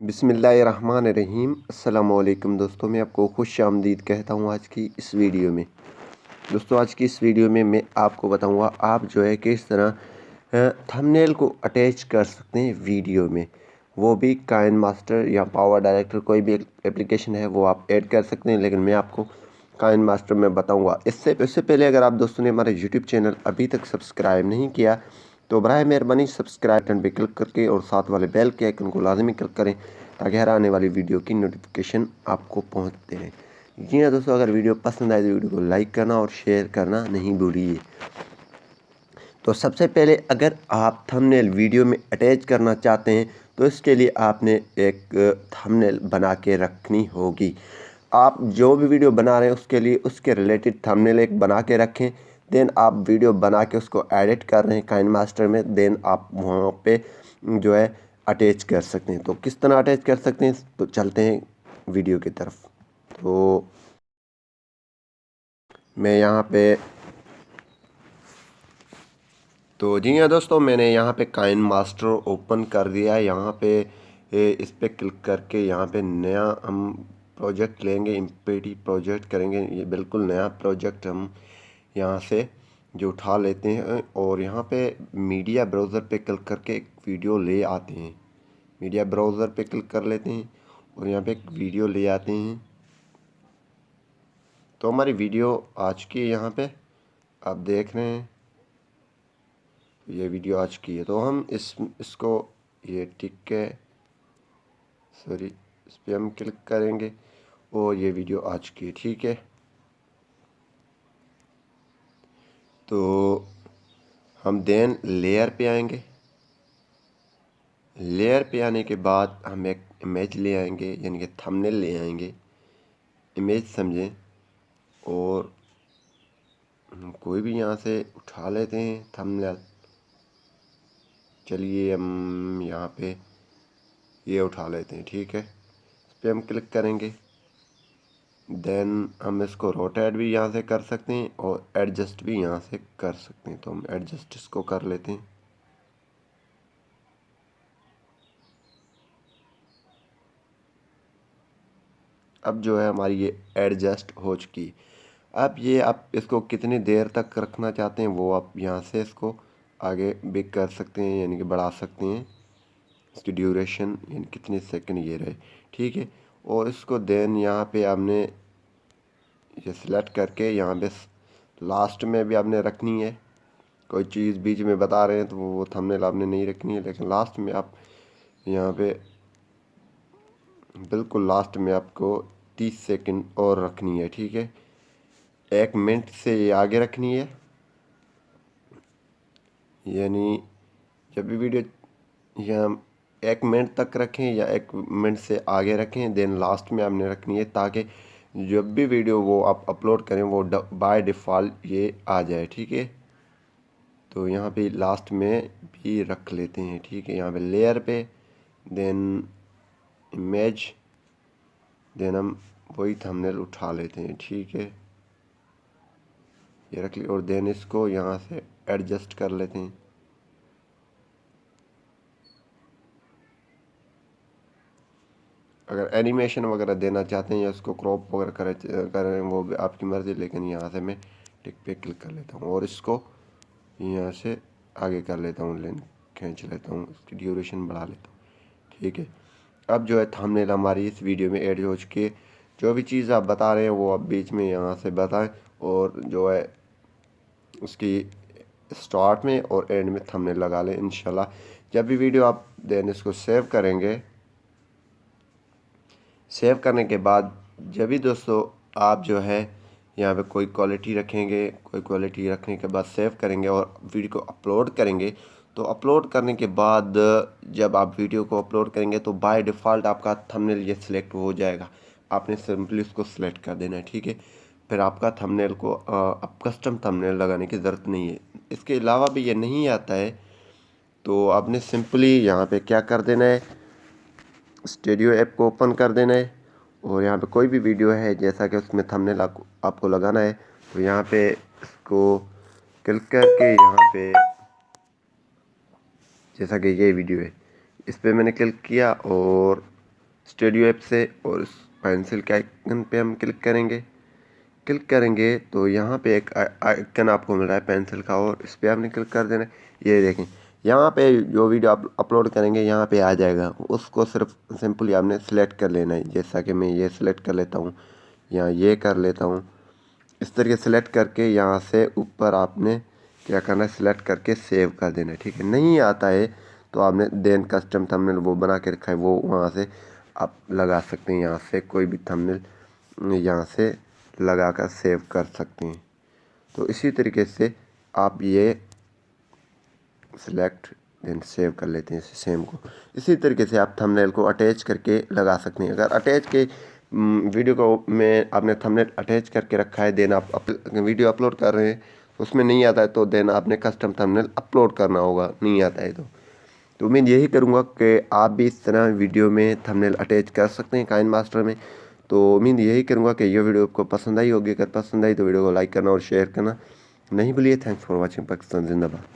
बिस्मिल्लाहिर्रहमानिर्रहीम। अस्सलामुअलैकुम दोस्तों, मैं आपको खुश आमदीद कहता हूँ आज की इस वीडियो में। दोस्तों, आज की इस वीडियो में मैं आपको बताऊँगा आप जो है किस तरह थंबनेल को अटैच कर सकते हैं वीडियो में, वो भी काइन मास्टर या पावर डायरेक्टर कोई भी एप्लीकेशन है वो आप ऐड कर सकते हैं, लेकिन मैं आपको काइन मास्टर में बताऊँगा। इससे पहले अगर आप दोस्तों ने हमारे यूट्यूब चैनल अभी तक सब्सक्राइब नहीं किया तो बराए मेहरबानी सब्सक्राइब बटन पर क्लिक करके और साथ वाले बेल के आइकन को लाजमी क्लिक करें ताकि हर आने वाली वीडियो की नोटिफिकेशन आपको पहुंचते रहें। जी हाँ दोस्तों, अगर वीडियो पसंद आए तो वीडियो को लाइक करना और शेयर करना नहीं भूलिए। तो सबसे पहले अगर आप थंबनेल वीडियो में अटैच करना चाहते हैं तो इसके लिए आपने एक थंबनेल बना के रखनी होगी। आप जो भी वीडियो बना रहे हैं उसके लिए उसके रिलेटेड थंबनेल एक बना के रखें। देन आप वीडियो बना के उसको एडिट कर रहे हैं काइन मास्टर में, देन आप वहाँ पे जो है अटैच कर सकते हैं। तो किस तरह अटैच कर सकते हैं, तो चलते हैं वीडियो की तरफ। तो मैं यहाँ पे तो जी हाँ दोस्तों, मैंने यहाँ पे काइन मास्टर ओपन कर दिया है। यहाँ पे इस पर क्लिक करके यहाँ पे नया हम प्रोजेक्ट लेंगे, इम्पेटी प्रोजेक्ट करेंगे। ये बिल्कुल नया प्रोजेक्ट हम यहाँ से जो उठा लेते हैं और यहाँ पे मीडिया ब्राउज़र पे क्लिक करके एक वीडियो ले आते हैं। मीडिया ब्राउज़र पे क्लिक कर लेते हैं और यहाँ पे एक वीडियो ले आते हैं। तो हमारी वीडियो आ चुकी है, यहाँ पे आप देख रहे हैं ये वीडियो आ चुकी है। तो हम इसको ये टिक है, सॉरी, इस पर हम क्लिक करेंगे और ये वीडियो आ चुकी है। ठीक है, तो हम देन लेयर पे आएंगे। लेयर पे आने के बाद हम एक इमेज ले आएंगे, यानी कि थंबनेल ले आएंगे। इमेज समझें और कोई भी यहाँ से उठा लेते हैं थंबनेल। चलिए हम यहाँ पे ये उठा लेते हैं। ठीक है, इस पर हम क्लिक करेंगे। देन हम इसको रोटेट भी यहाँ से कर सकते हैं और एडजस्ट भी यहाँ से कर सकते हैं। तो हम एडजस्ट इसको कर लेते हैं। अब जो है हमारी ये एडजस्ट हो चुकी। अब ये आप इसको कितनी देर तक रखना चाहते हैं वो आप यहाँ से इसको आगे भी कर सकते हैं, यानी कि बढ़ा सकते हैं इसकी ड्यूरेशन, यानी कितने सेकंड ये रहे। ठीक है, और इसको देन यहाँ पे आपने ये सिलेक्ट करके यहाँ पे लास्ट में भी आपने रखनी है। कोई चीज़ बीच में बता रहे हैं तो वो थंबनेल आपने नहीं रखनी है, लेकिन लास्ट में आप यहाँ पे बिल्कुल लास्ट में आपको 30 सेकंड और रखनी है। ठीक है, 1 मिनट से ये आगे रखनी है, यानी जब भी वीडियो या 1 मिनट तक रखें या 1 मिनट से आगे रखें, देन लास्ट में आपने रखनी है ताकि जब भी वीडियो वो आप अपलोड करें वो बाय डिफ़ॉल्ट ये आ जाए। ठीक है, तो यहाँ पे लास्ट में भी रख लेते हैं। ठीक है, यहाँ पे लेयर पे देन इमेज, देन हम वही थंबनेल उठा लेते हैं। ठीक है, ये रख लिया और देन इसको यहाँ से एडजस्ट कर लेते हैं। अगर एनिमेशन वगैरह देना चाहते हैं या उसको क्रॉप वगैरह करें वो भी आपकी मर्ज़ी, लेकिन यहाँ से मैं टिक पे क्लिक कर लेता हूँ और इसको यहाँ से आगे कर लेता हूँ, लेन खींच लेता हूँ, इसकी ड्यूरेशन बढ़ा लेता हूँ। ठीक है, अब जो है थंबनेल हमारी इस वीडियो में ऐड हो चुकी है। जो भी चीज़ आप बता रहे हैं वो आप बीच में यहाँ से बताएं और जो है उसकी स्टार्ट में और एंड में थंबनेल लगा लें इंशाल्लाह। जब भी वीडियो आप देन इसको सेव करेंगे, सेव करने के बाद जब भी दोस्तों आप जो है यहाँ पे कोई क्वालिटी रखेंगे, कोई क्वालिटी रखने के बाद सेव करेंगे और वीडियो को अपलोड करेंगे, तो अपलोड करने के बाद जब आप वीडियो को अपलोड करेंगे तो बाय डिफ़ॉल्ट आपका थंबनेल ये सिलेक्ट हो जाएगा। आपने सिंपली उसको सिलेक्ट कर देना है। ठीक है, फिर आपका थंबनेल को अब कस्टम थंबनेल लगाने की ज़रूरत नहीं है। इसके अलावा भी ये नहीं आता है तो आपने सिंपली यहाँ पे क्या कर देना है, स्टूडियो ऐप को ओपन कर देना है और यहाँ पे कोई भी वीडियो है जैसा कि उसमें थंबनेल आपको लगाना है, तो यहाँ पे इसको क्लिक करके यहाँ पे जैसा कि ये वीडियो है इस पर मैंने क्लिक किया और स्टूडियो ऐप से और उस पेंसिल के आइकन पे हम क्लिक करेंगे तो यहाँ पे एक आइकन आपको मिल रहा है पेंसिल का, और इस पर आपने क्लिक कर देना है। ये देखें यहाँ पे जो वीडियो आप अपलोड करेंगे यहाँ पे आ जाएगा, उसको सिर्फ सिंपली आपने सेलेक्ट कर लेना है। जैसा कि मैं ये सिलेक्ट कर लेता हूँ या ये कर लेता हूँ, इस तरीके सेलेक्ट करके यहाँ से ऊपर आपने क्या करना है, सिलेक्ट करके सेव कर देना है। ठीक है, नहीं आता है तो आपने देन कस्टम थंबनेल वो बना के रखा है, वो वहाँ से आप लगा सकते हैं। यहाँ से कोई भी थंबनेल यहाँ से लगा कर सेव कर सकते हैं। तो इसी तरीके से आप ये सिलेक्ट देन सेव कर लेते हैं सेम को। इसी तरीके से आप थंबनेल को अटैच करके लगा सकते हैं। अगर अटैच के वीडियो को में आपने थंबनेल अटैच करके रखा है, देन आप वीडियो अपलोड कर रहे हैं उसमें नहीं आता है, तो देन आपने कस्टम थंबनेल अपलोड करना होगा, नहीं आता है तो उम्मीद यही करूँगा कि आप भी इस तरह वीडियो में थंबनेल अटैच कर सकते हैं काइनमास्टर में। तो उम्मीद यही करूँगा कि ये वीडियो आपको पसंद आई होगी। अगर पसंद आई तो वीडियो को लाइक करना और शेयर करना नहीं भूलिए। Thanks for watching. पाकिस्तान जिंदाबाद।